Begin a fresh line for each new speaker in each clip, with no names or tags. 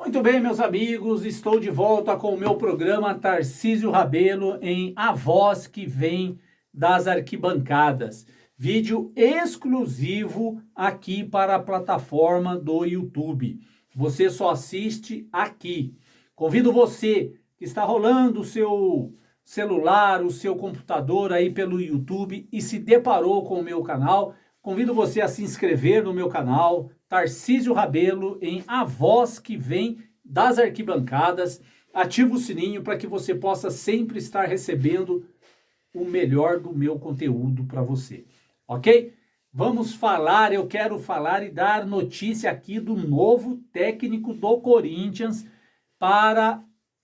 Muito bem, meus amigos, estou de volta com o meu programa Tarcísio Rabelo em A Voz que Vem das Arquibancadas. Vídeo exclusivo aqui para a plataforma do YouTube. Você só assiste aqui. Convido você que está rolando o seu celular, o seu computador aí pelo YouTube e se deparou com o meu canal, convido você a se inscrever no meu canal, Tarcísio Rabelo, em A Voz que Vem das Arquibancadas. Ativa o sininho para que você possa sempre estar recebendo o melhor do meu conteúdo para você, ok? Vamos falar, eu quero falar e dar notícia aqui do novo técnico do Corinthians para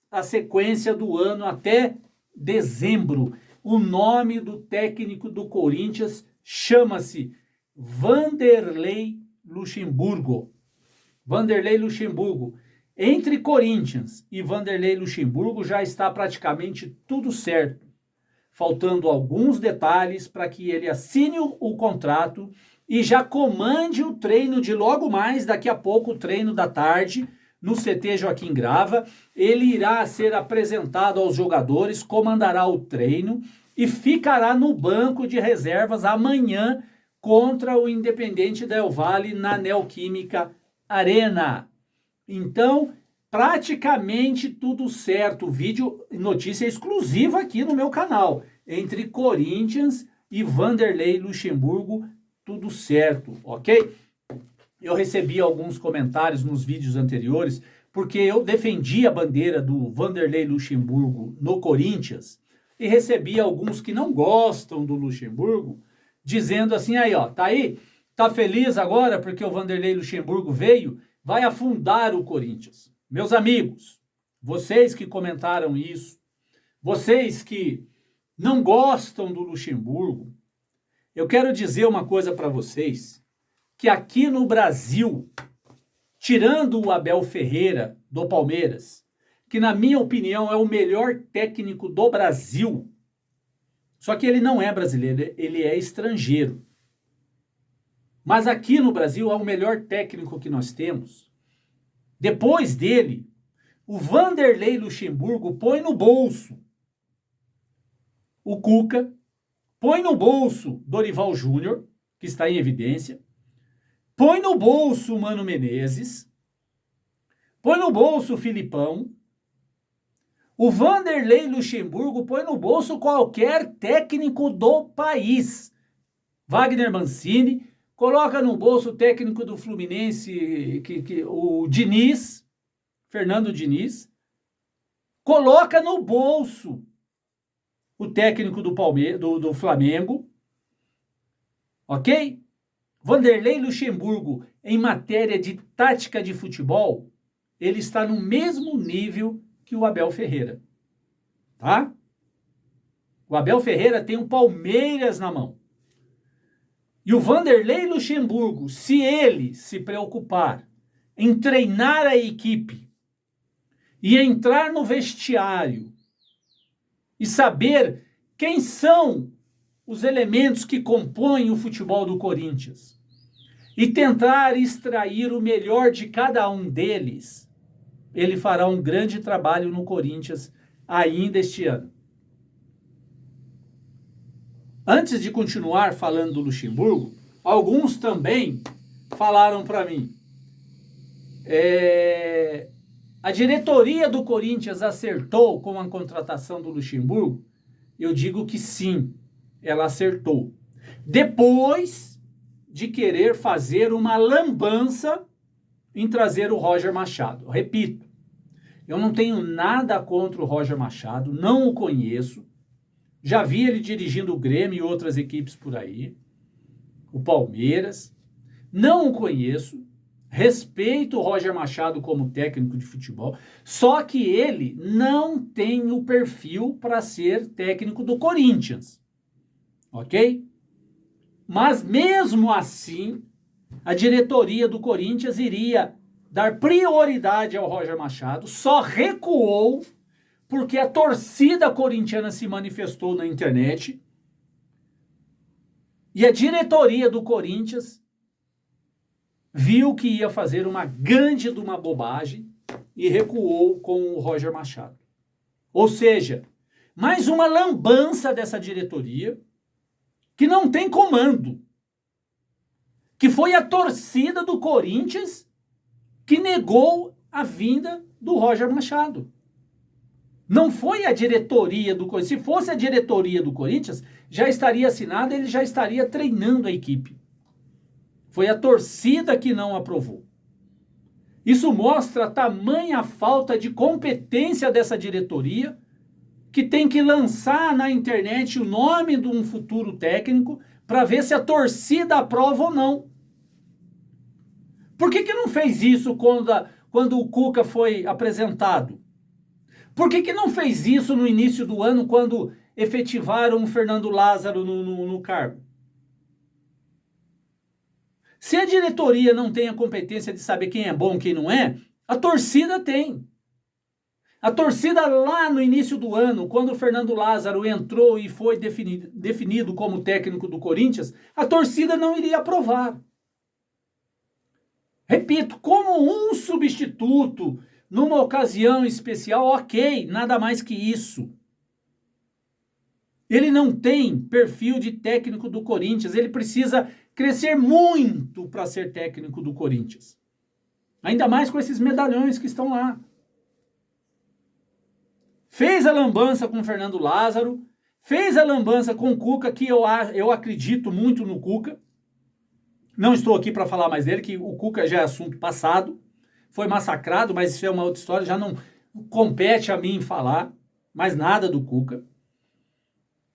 a sequência do ano até dezembro. O nome do técnico do Corinthians chama-se Vanderlei Luxemburgo. Vanderlei Luxemburgo. Entre Corinthians e Vanderlei Luxemburgo já está praticamente tudo certo. Faltando alguns detalhes para que ele assine o contrato e já comande o treino de logo mais, daqui a pouco, o treino da tarde, no CT Joaquim Grava. Ele irá ser apresentado aos jogadores, comandará o treino e ficará no banco de reservas amanhã contra o Independente Del Valle na Neoquímica Arena. Então, praticamente tudo certo. Vídeo, notícia exclusiva aqui no meu canal. Entre Corinthians e Vanderlei Luxemburgo, tudo certo, ok? Eu recebi alguns comentários nos vídeos anteriores, porque eu defendi a bandeira do Vanderlei Luxemburgo no Corinthians, e recebi alguns que não gostam do Luxemburgo, dizendo assim, aí ó, tá aí? Tá feliz agora porque o Vanderlei Luxemburgo veio? Vai afundar o Corinthians. Meus amigos, vocês que comentaram isso, vocês que não gostam do Luxemburgo, eu quero dizer uma coisa para vocês, que aqui no Brasil, tirando o Abel Ferreira do Palmeiras, que na minha opinião é o melhor técnico do Brasil, só que ele não é brasileiro, ele é estrangeiro. Mas aqui no Brasil é o melhor técnico que nós temos. Depois dele, o Vanderlei Luxemburgo põe no bolso o Cuca, põe no bolso Dorival Júnior, que está em evidência, põe no bolso o Mano Menezes, põe no bolso o Filipão. O Vanderlei Luxemburgo põe no bolso qualquer técnico do país. Wagner Mancini, coloca no bolso o técnico do Fluminense, o Diniz, Fernando Diniz. Coloca no bolso o técnico do Flamengo. Ok? Vanderlei Luxemburgo, em matéria de tática de futebol, ele está no mesmo nível que o Abel Ferreira. Tá? O Abel Ferreira tem um Palmeiras na mão. E o Vanderlei Luxemburgo, se ele se preocupar em treinar a equipe e entrar no vestiário e saber quem são os elementos que compõem o futebol do Corinthians e tentar extrair o melhor de cada um deles, ele fará um grande trabalho no Corinthians ainda este ano. Antes de continuar falando do Luxemburgo, alguns também falaram para mim, a diretoria do Corinthians acertou com a contratação do Luxemburgo? Eu digo que sim, ela acertou. Depois de querer fazer uma lambança em trazer o Roger Machado. Repito, eu não tenho nada contra o Roger Machado, não o conheço. Já vi ele dirigindo o Grêmio e outras equipes por aí. O Palmeiras. Não o conheço. Respeito o Roger Machado como técnico de futebol. Só que ele não tem o perfil para ser técnico do Corinthians. Ok? Mas mesmo assim, a diretoria do Corinthians iria dar prioridade ao Roger Machado. Só recuou porque a torcida corintiana se manifestou na internet e a diretoria do Corinthians viu que ia fazer uma grande de uma bobagem e recuou com o Roger Machado. Ou seja, mais uma lambança dessa diretoria que não tem comando, que foi a torcida do Corinthians que negou a vinda do Roger Machado. Não foi a diretoria do Corinthians. Se fosse a diretoria do Corinthians, já estaria assinada, ele já estaria treinando a equipe. Foi a torcida que não aprovou. Isso mostra a tamanha falta de competência dessa diretoria, que tem que lançar na internet o nome de um futuro técnico para ver se a torcida aprova ou não. Por que não fez isso quando o Cuca foi apresentado? Por que não fez isso no início do ano, quando efetivaram o Fernando Lázaro no cargo? Se a diretoria não tem a competência de saber quem é bom e quem não é, a torcida tem. A torcida lá no início do ano, quando o Fernando Lázaro entrou e foi definido como técnico do Corinthians, a torcida não iria aprovar. Repito, como um substituto numa ocasião especial, ok, nada mais que isso. Ele não tem perfil de técnico do Corinthians, ele precisa crescer muito para ser técnico do Corinthians. Ainda mais com esses medalhões que estão lá. Fez a lambança com o Fernando Lázaro, fez a lambança com o Cuca, que eu acredito muito no Cuca. Não estou aqui para falar mais dele, que o Cuca já é assunto passado. Foi massacrado, mas isso é uma outra história, já não compete a mim falar mais nada do Cuca.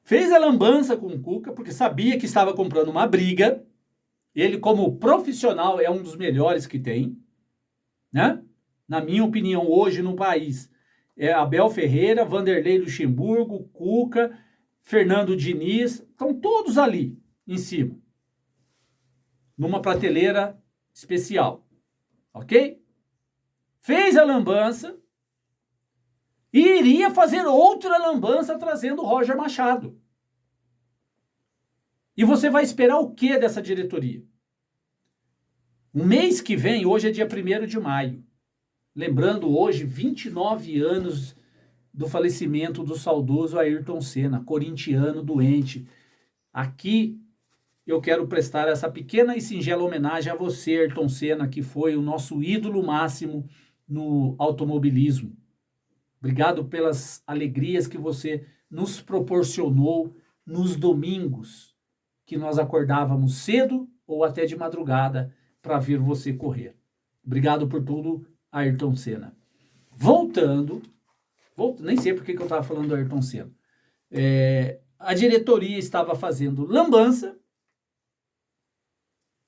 Fez a lambança com o Cuca, porque sabia que estava comprando uma briga. Ele, como profissional, é um dos melhores que tem, né? Na minha opinião, hoje no país, é Abel Ferreira, Vanderlei Luxemburgo, Cuca, Fernando Diniz, estão todos ali em cima, numa prateleira especial, ok? Fez a lambança e iria fazer outra lambança trazendo o Roger Machado. E você vai esperar o que dessa diretoria? O mês que vem, hoje é dia 1º de maio, lembrando hoje 29 anos do falecimento do saudoso Ayrton Senna, corintiano doente. Aqui eu quero prestar essa pequena e singela homenagem a você, Ayrton Senna, que foi o nosso ídolo máximo no automobilismo. Obrigado pelas alegrias que você nos proporcionou nos domingos, que nós acordávamos cedo ou até de madrugada para ver você correr. Obrigado por tudo, Ayrton Senna. Voltando, nem sei por que eu estava falando do Ayrton Senna. A diretoria estava fazendo lambança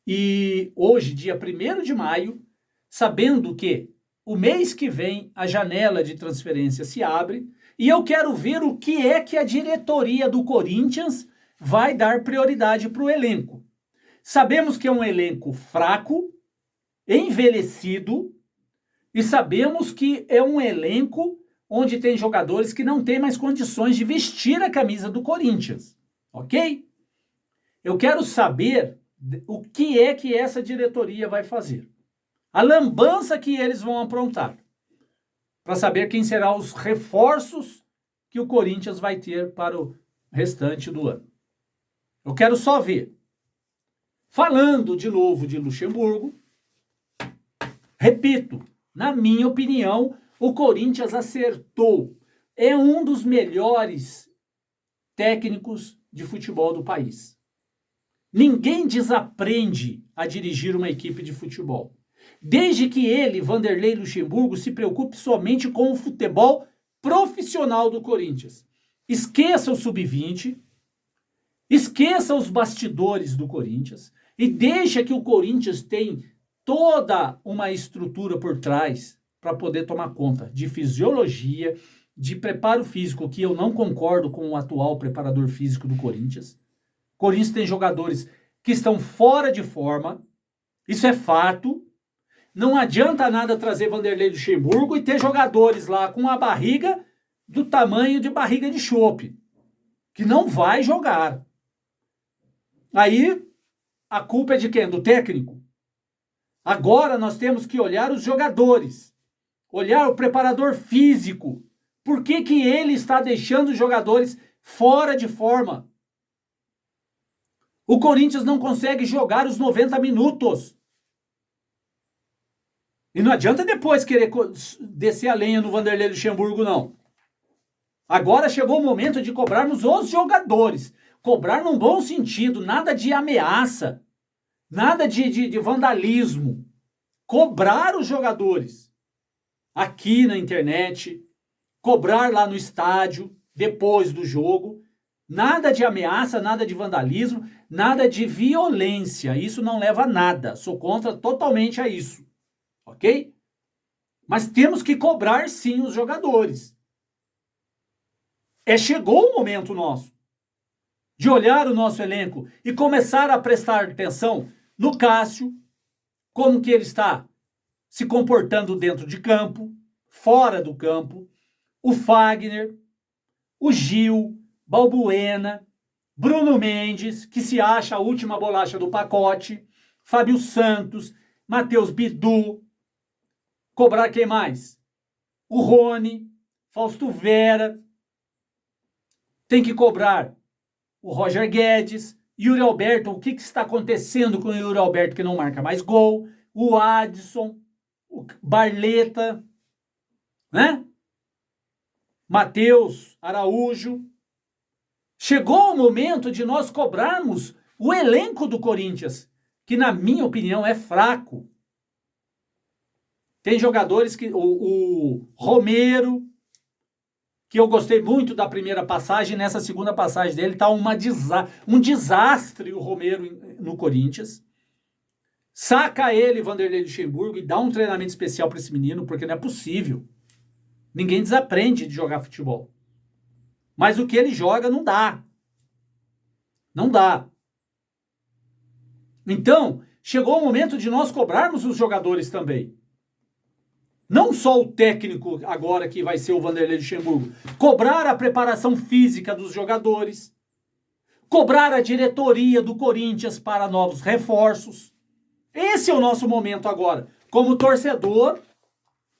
e hoje, dia 1º de maio, sabendo que o mês que vem a janela de transferência se abre e eu quero ver o que é que a diretoria do Corinthians vai dar prioridade para o elenco. Sabemos que é um elenco fraco, envelhecido, e sabemos que é um elenco onde tem jogadores que não têm mais condições de vestir a camisa do Corinthians, ok? Eu quero saber o que é que essa diretoria vai fazer. A lambança que eles vão aprontar, para saber quem serão os reforços que o Corinthians vai ter para o restante do ano. Eu quero só ver. Falando de novo de Luxemburgo, repito, na minha opinião, o Corinthians acertou. É um dos melhores técnicos de futebol do país. Ninguém desaprende a dirigir uma equipe de futebol. Desde que ele, Vanderlei Luxemburgo, se preocupe somente com o futebol profissional do Corinthians. Esqueça o sub-20, esqueça os bastidores do Corinthians e deixa que o Corinthians tenha toda uma estrutura por trás para poder tomar conta de fisiologia, de preparo físico, que eu não concordo com o atual preparador físico do Corinthians. O Corinthians tem jogadores que estão fora de forma, isso é fato. Não adianta nada trazer Vanderlei Luxemburgo e ter jogadores lá com a barriga do tamanho de barriga de chope, que não vai jogar. Aí, a culpa é de quem? Do técnico? Agora nós temos que olhar os jogadores. olhar o preparador físico. Por que que ele está deixando os jogadores fora de forma? O Corinthians não consegue jogar os 90 minutos. E não adianta depois querer descer a lenha no Vanderlei Luxemburgo, não. Agora chegou o momento de cobrarmos os jogadores. Cobrar num bom sentido, nada de ameaça, nada de vandalismo. Cobrar os jogadores. Aqui na internet, cobrar lá no estádio, depois do jogo. Nada de ameaça, nada de vandalismo, nada de violência. Isso não leva a nada. Sou contra totalmente a isso. Ok? Mas temos que cobrar sim os jogadores. Chegou o momento nosso de olhar o nosso elenco e começar a prestar atenção no Cássio, como que ele está se comportando dentro de campo, fora do campo, o Fagner, o Gil, Balbuena, Bruno Mendes, que se acha a última bolacha do pacote, Fábio Santos, Matheus Bidu, cobrar quem mais? O Rony, Fausto Vera, tem que cobrar o Roger Guedes, Yuri Alberto, o que está acontecendo com o Yuri Alberto que não marca mais gol, o Adson, o Barleta, né? Matheus Araújo. Chegou o momento de nós cobrarmos o elenco do Corinthians, que na minha opinião é fraco. Tem jogadores que... O Romero, que eu gostei muito da primeira passagem, nessa segunda passagem dele está um desastre o Romero no Corinthians. Saca ele, Vanderlei Luxemburgo, e dá um treinamento especial para esse menino, porque não é possível. Ninguém desaprende de jogar futebol. Mas o que ele joga não dá. Não dá. Então, chegou o momento de nós cobrarmos os jogadores também. Não só o técnico agora que vai ser o Vanderlei Luxemburgo. Cobrar a preparação física dos jogadores. Cobrar a diretoria do Corinthians para novos reforços. Esse é o nosso momento agora, como torcedor,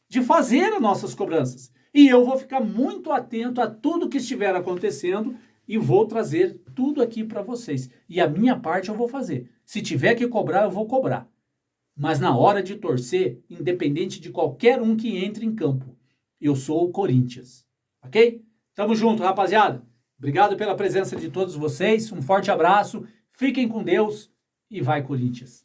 de fazer as nossas cobranças. E eu vou ficar muito atento a tudo que estiver acontecendo e vou trazer tudo aqui para vocês. E a minha parte eu vou fazer. Se tiver que cobrar, eu vou cobrar. Mas na hora de torcer, independente de qualquer um que entre em campo, eu sou o Corinthians. Ok? Tamo junto, rapaziada. Obrigado pela presença de todos vocês. Um forte abraço. Fiquem com Deus e vai, Corinthians.